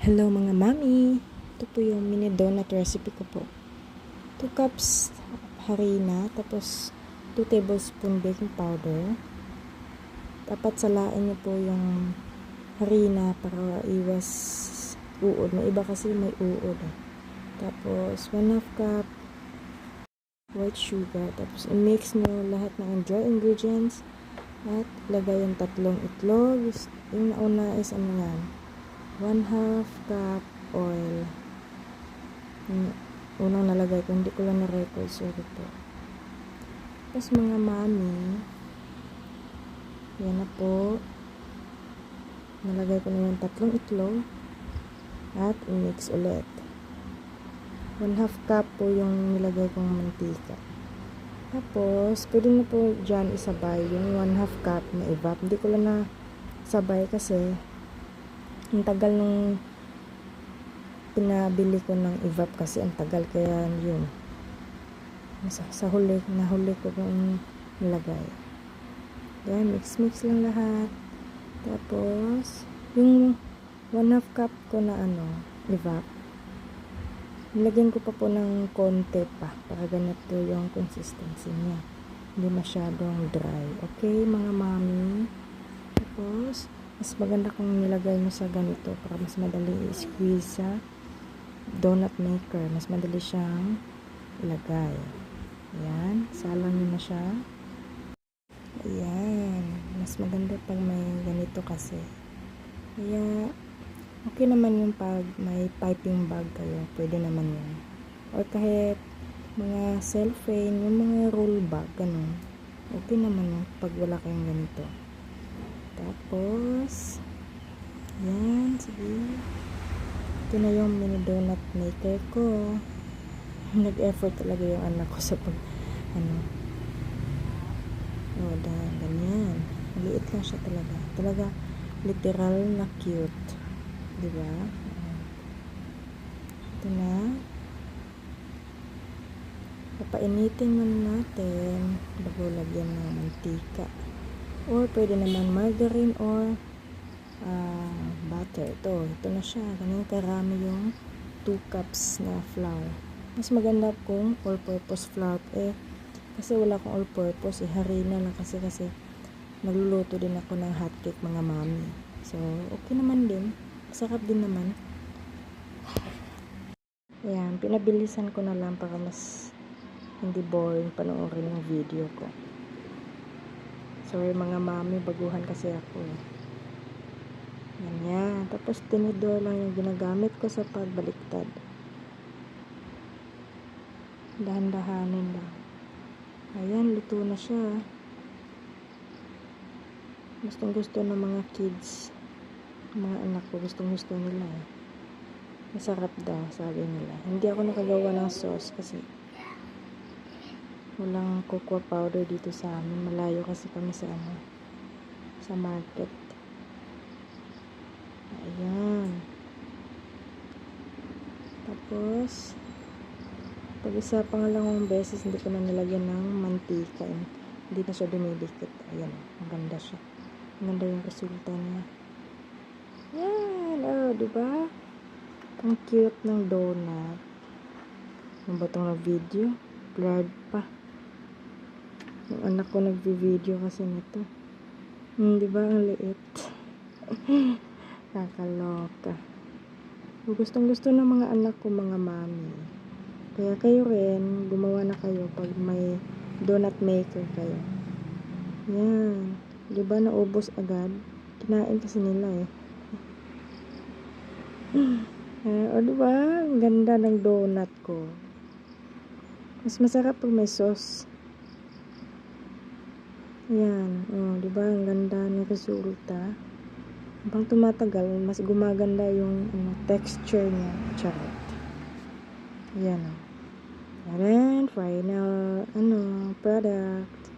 Hello mga mami! Ito po yung mini donut recipe ko po. 2 cups harina, tapos 2 tablespoon baking powder. Dapat salain niyo po yung harina para iwas uod. May iba kasi may uod. Tapos 1/2 cup white sugar. Tapos i-mix niyo lahat ng dry ingredients at lagay yung 3 itlog. Yung nauna is 1/2 cup oil. Unang nalagay ko, hindi ko lang na-record, sorry po. Tapos mga mami, yan na po. Nalagay ko na yung 3 itlog at i-mix ulit. 1/2 cup po yung nilagay kong mantika. Tapos, pwede na po dyan isabay yung 1/2 cup na evap. Hindi ko lang na sabay kasi ang tagal nung pinabili ko ng evap kasi ang tagal, kaya yun nahuli ko kung nilagay. Yan, mix lang lahat. Tapos yung 1/2 cup ko na evap, nilagyan ko pa po ng konti pa para ganito yung consistency niya, hindi masyadong dry. Okay mga mami, tapos mas maganda kung nilagay mo sa ganito para mas madali i-squeeze sa donut maker. Mas madali siyang ilagay. Ayan. Salang nyo na siya. Ayan. Mas maganda pag may ganito kasi. Kaya, okay naman yung pag may piping bag kayo. Pwede naman yun. Or kahit mga cellophane, yung mga roll bag, ganun. Okay naman yung pag wala kayong ganito. Tapos, yan, sige. Ito na yung mini donut maker ko. Nag-effort talaga yung anak ko sa ganyan. Maliit lang siya talaga. Talaga, literal na cute. Diba? Ito na. Papainitin muna natin bago lagyan ng mantika. Or pwede naman margarine or butter. Ito na siya. Ganyan karami yung 2 cups na flour. Mas maganda kung all-purpose flour. Kasi wala akong all-purpose. Harina lang kasi nagluluto din ako ng hotcake mga mami. So, okay naman din. Masarap din naman. Ayan, pinabilisan ko na lang para mas hindi boring panoorin yung video ko. Sorry mga mami, baguhan kasi ako. Ganyan. Tapos tinidor lang yung ginagamit ko sa pagbaliktad. Dahan-dahanin lang. Ayan, luto na siya. Gustong gusto ng mga kids. Mga anak ko, gustong gusto nila. Masarap daw, sabi nila. Hindi ako nakagawa ng sauce kasi walang cocoa powder dito sa amin. Malayo kasi kami sa market. Ayan. Tapos, pag isa pangalawang beses, hindi ko na nilagyan ng mantika. Hindi na siya dumidikit. Ayan, ang ganda siya. Ang ganda yung resulta niya. Yan, diba? Ang cute ng donut. Ang batong na video. Blurred pa. Yung anak ko nagvi-video kasi nito. Diba? Ang liit. Kakaloka. Gustong gusto ng mga anak ko, mga mami. Kaya kayo rin, gumawa na kayo pag may donut maker kayo. Yan. Diba naubos agad? Kinain kasi nila o diba? Ang ganda ng donut ko. Mas masarap pag may sauce. Yan. Diba? Ang ganda ng resulta. Habang tumatagal, mas gumaganda yung texture niya. Charot. Yan And final product.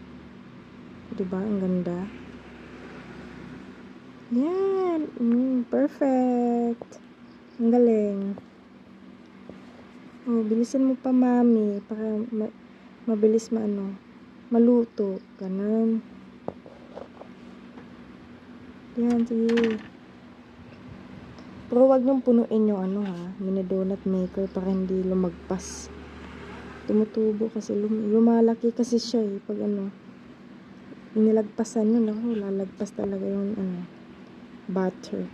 Diba? Ang ganda. Yan. Perfect. Ang galing. Bilisan mo pa mami para mabilis maluto. Ganun. Yan, sige. Pero wag nung punuin yung ano ha, mini donut maker para hindi lumagpas. Tumutubo kasi, lumalaki kasi siya eh. Pag ano, inilagpasan yun, ako, lalagpas talaga yung ano, butter.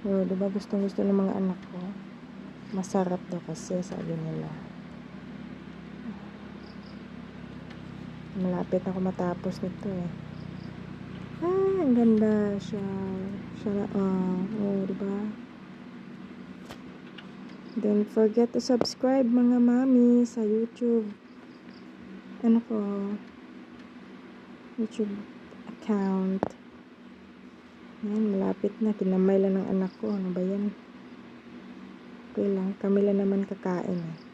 O, diba gustong gusto ng mga anak ko. Masarap daw kasi, sabi nila. Malapit ako matapos nito eh. Ah, ang ganda siya. Siya, oh, diba? Don't forget to subscribe mga mami sa YouTube. Ano ko? YouTube account. Yan, malapit na. Kinamay lang ng anak ko. Ano ba yan? Okay lang. Kami lang naman kakain eh.